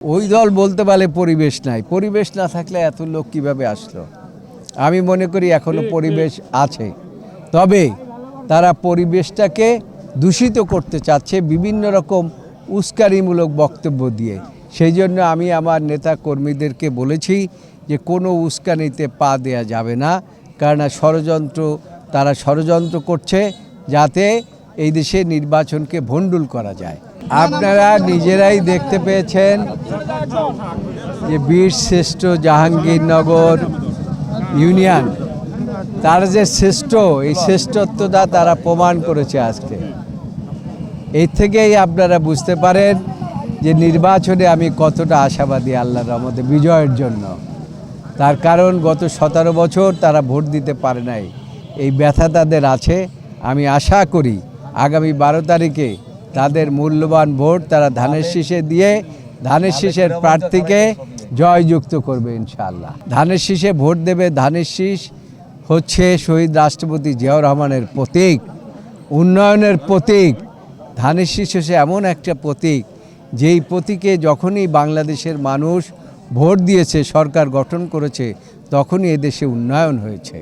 ওই দল বলতে পারে পরিবেশ নাই, পরিবেশ না থাকলে এত লোক কিভাবে আসলো। আমি মনে করি এখনো পরিবেশ আছে, তবে তারা পরিবেশটাকে দূষিত করতে চাচ্ছে বিভিন্ন রকম উস্কানিমূলক বক্তব্য দিয়ে। সেই জন্য আমি আমার নেতা কর্মীদেরকে বলেছি যে কোনো উস্কানিতে পা দেয়া যাবে না, কারণ তারা ষড়যন্ত্র করছে যাতে এই দেশে নির্বাচনকে ভণ্ডুল করা যায়। আপনারা নিজেরাই দেখতে পেয়েছেন যে বীরশ্রেষ্ঠ জাহাঙ্গীরনগর ইউনিয়ন তার যে শ্রেষ্ঠ, এই শ্রেষ্ঠত্বটা তারা প্রমাণ করেছে আজকে। এই থেকেই আপনারা বুঝতে পারেন যে নির্বাচনে আমি কতটা আশাবাদী আল্লাহর রহমতে বিজয়ের জন্য। তার কারণ গত 17 বছর তারা ভোট দিতে পারে নাই, এই ব্যথা তাদের আছে। আমি আশা করি আগামী 12 তারিখে তাদের মূল্যবান ভোট তারা ধানের শীষে দিয়ে ধানের শীষের প্রার্থীকে জয়যুক্ত করবে ইনশাআল্লাহ। ধানের শীষে ভোট দেবে। ধানের শীষ হচ্ছে শহীদ রাষ্ট্রপতি জিয়াউর রহমানের প্রতীক, উন্নয়নের প্রতীক। ধানের শীষ হচ্ছে এমন একটা প্রতীক, যেই প্রতীকে যখনই বাংলাদেশের মানুষ ভোট দিয়েছে, সরকার গঠন করেছে, তখনই এদেশে উন্নয়ন হয়েছে।